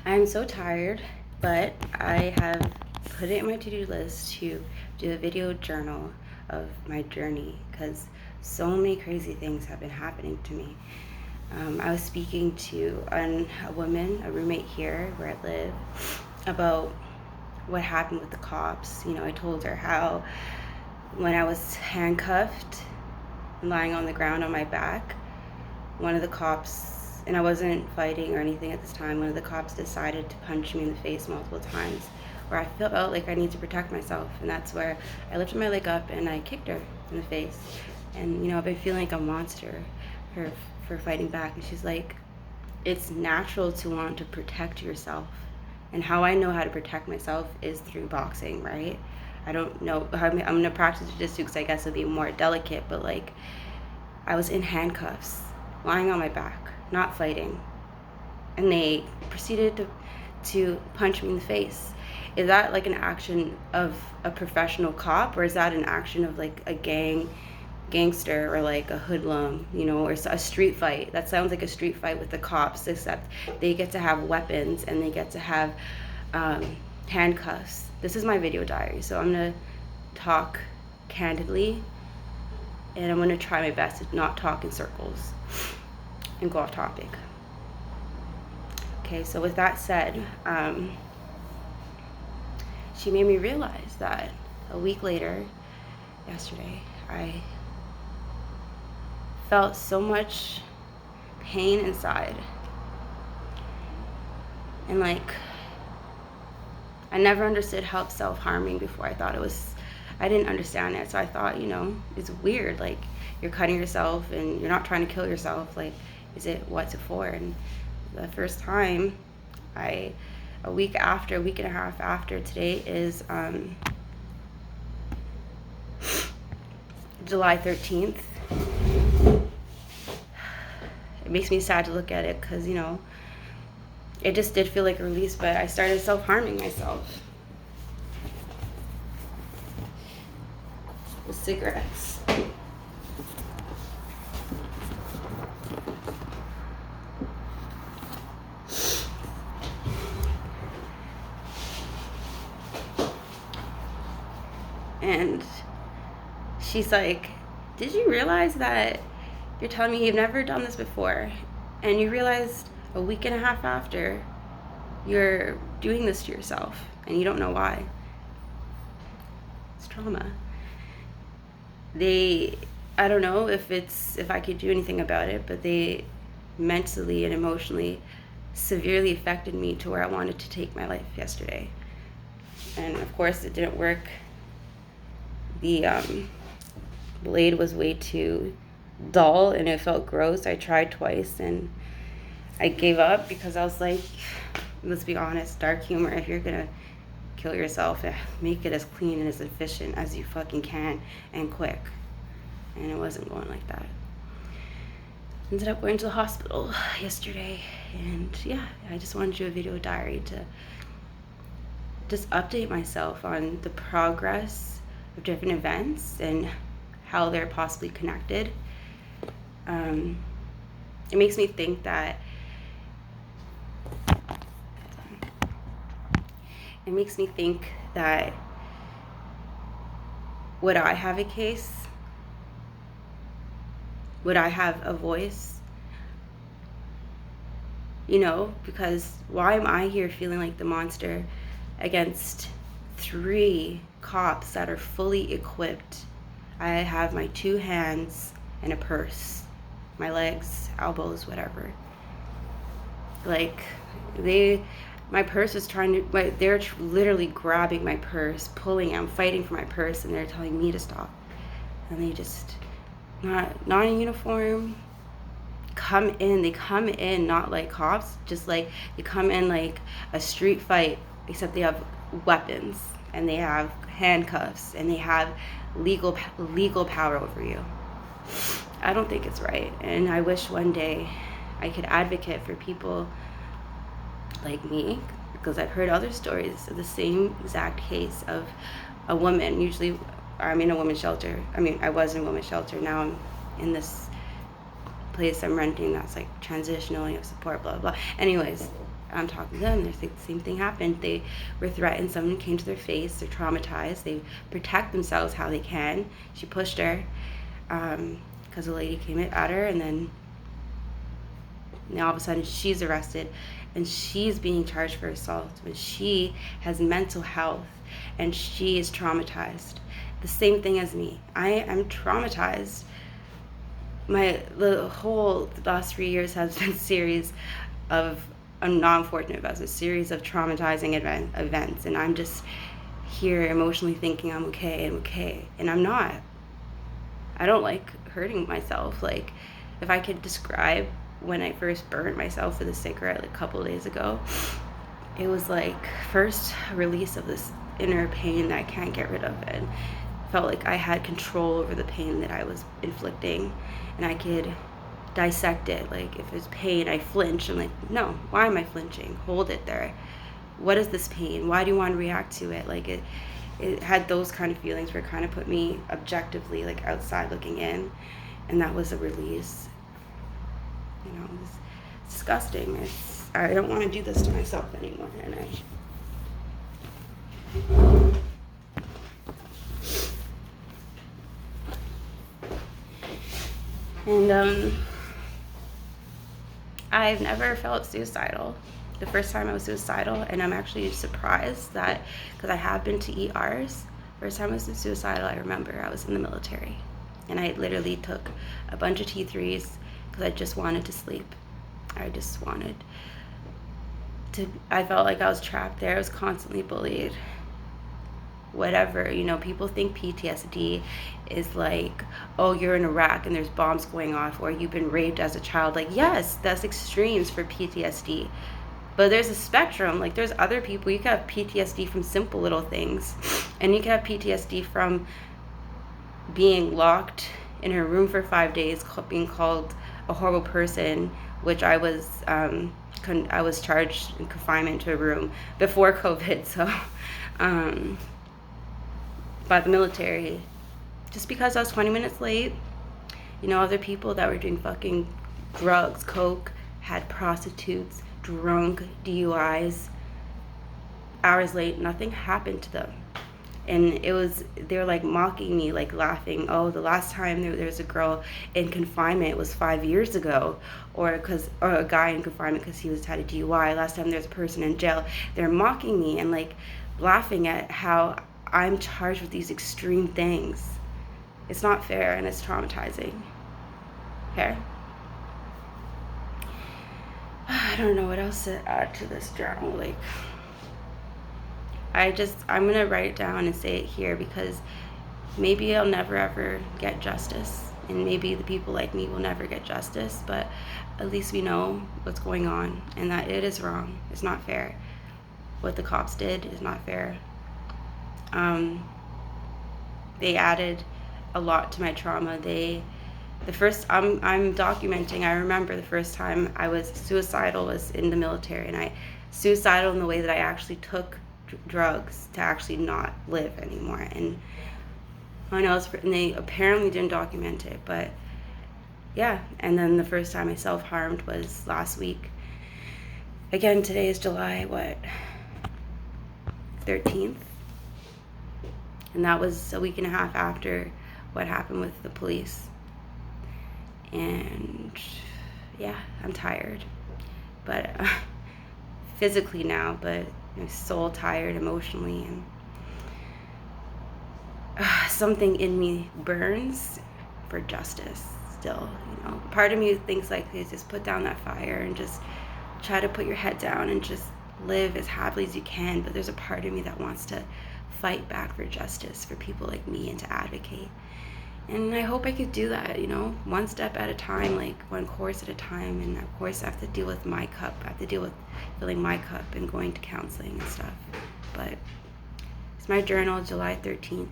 I'm so tired, but I have put it in my to-do list to do a video journal of my journey because so many crazy things have been happening to me. I was speaking to a woman, a roommate here where I live, about what happened with the cops. You know, I told her how when I was handcuffed and lying on the ground on my back, one of the cops, and I wasn't fighting or anything at this time, one of the cops decided to punch me in the face multiple times, where I felt like I need to protect myself. And that's where I lifted my leg up and I kicked her in the face. And, you know, I've been feeling like a monster for fighting back. And she's like, it's natural to want to protect yourself. And how I know how to protect myself is through boxing, right? I don't know. I'm going to practice jiu-jitsu because I guess it'll be more delicate, but like, I was in handcuffs, lying on my back, not fighting. And they proceeded to punch me in the face. Is that like an action of a professional cop, or is that an action of like a gangster or like a hoodlum, you know, or a street fight? That sounds like a street fight with the cops, except they get to have weapons and they get to have handcuffs. This is my video diary, so I'm gonna talk candidly, and I'm gonna try my best to not talk in circles and go off topic. Okay, so with that said, she made me realize that a week later, yesterday, I felt so much pain inside. And like, I never understood help self-harming before. I didn't understand it. So I thought, you know, it's weird. Like, you're cutting yourself and you're not trying to kill yourself. Like, what's it for? And the first time, a week and a half after today is July 13th. It makes me sad to look at it because, you know, it just did feel like a release, but I started self-harming myself with cigarettes. And she's like, did you realize that you're telling me you've never done this before, and you realized a week and a half after you're doing this to yourself and you don't know why? It's trauma. I don't know if I could do anything about it, but they mentally and emotionally severely affected me to where I wanted to take my life yesterday. And of course it didn't work. The blade was way too dull and it felt gross. I tried twice and I gave up because I was like, let's be honest, dark humor, if you're gonna kill yourself, make it as clean and as efficient as you fucking can and quick. And it wasn't going like that. Ended up going to the hospital yesterday, and yeah, I just wanted to do a video diary to just update myself on the progress of different events and how they're possibly connected. It makes me think that would I have a case? Would I have a voice? You know, because why am I here feeling like the monster against 3 cops that are fully equipped? I have my 2 hands and a purse, my legs, elbows, whatever. Like, my purse is they're literally grabbing my purse, pulling, I'm fighting for my purse, and they're telling me to stop. And they just, not in uniform, they come in not like cops, just like, they come in like a street fight, except they have weapons, and they have handcuffs, and they have legal power over you. I don't think it's right, and I wish one day I could advocate for people like me, because I've heard other stories of the same exact case of a woman. Usually I'm in a women's shelter. I was in a women's shelter. Now I'm in this place I'm renting that's like transitional, you have support, blah blah. Anyways, I'm talking to them, the same thing happened. They were threatened, someone came to their face, they're traumatized, they protect themselves how they can. She pushed her, because a lady came at her, and then all of a sudden she's arrested and she's being charged for assault when she has mental health and she is traumatized. The same thing as me. I am traumatized. The whole last 3 years has been a series of, I'm not unfortunate about a series of traumatizing events, and I'm just here emotionally thinking I'm okay, and I'm not. I don't like hurting myself. Like, if I could describe when I first burned myself with a cigarette like a couple of days ago, it was like first a release of this inner pain that I can't get rid of, and felt like I had control over the pain that I was inflicting, and I could dissect it. Like, if it's pain, I flinch. I'm like, no, why am I flinching? Hold it there. What is this pain? Why do you want to react to it? Like, it had those kind of feelings where it kind of put me objectively, like, outside looking in, and that was a release. You know, it's disgusting. I don't want to do this to myself anymore, and I've never felt suicidal. The first time I was suicidal, and I'm actually surprised that, because I have been to ERs, first time I was suicidal, I remember I was in the military, and I literally took a bunch of T3s because I just wanted to sleep. I just wanted to, I felt like I was trapped there. I was constantly bullied. Whatever, you know, people think PTSD is like, oh, you're in Iraq and there's bombs going off, or you've been raped as a child. Like, yes, that's extremes for PTSD. But there's a spectrum. Like, there's other people, you can have PTSD from simple little things. And you can have PTSD from being locked in her room for 5 days, being called a horrible person, which I was charged in confinement to a room before COVID. So, by the military, just because I was 20 minutes late. You know, other people that were doing fucking drugs, coke, had prostitutes, drunk, DUIs, hours late, nothing happened to them. And they were like mocking me, like laughing, oh, the last time there was a girl in confinement was 5 years ago, or a guy in confinement because he had a DUI. Last time there's a person in jail. They're mocking me and like laughing at how I'm charged with these extreme things. It's not fair, and it's traumatizing. Okay? I don't know what else to add to this journal. Like, I'm gonna write it down and say it here, because maybe I'll never ever get justice, and maybe the people like me will never get justice, but at least we know what's going on, and that it is wrong. It's not fair. What the cops did is not fair. They added a lot to my trauma. I'm documenting, I remember the first time I was suicidal was in the military, and suicidal in the way that I actually took drugs to actually not live anymore. And I know and they apparently didn't document it, but yeah. And then the first time I self-harmed was last week. Again, today is July 13th. And that was a week and a half after what happened with the police. And yeah, I'm tired, but physically now, but I'm so tired emotionally, and something in me burns for justice still. You know, part of me thinks like, hey, just put down that fire and just try to put your head down and just live as happily as you can. But there's a part of me that wants to fight back for justice for people like me and to advocate. And I hope I could do that, you know, one step at a time, like one course at a time. And of course I have to deal with my cup. I have to deal with filling my cup and going to counseling and stuff. But it's my journal, July 13th.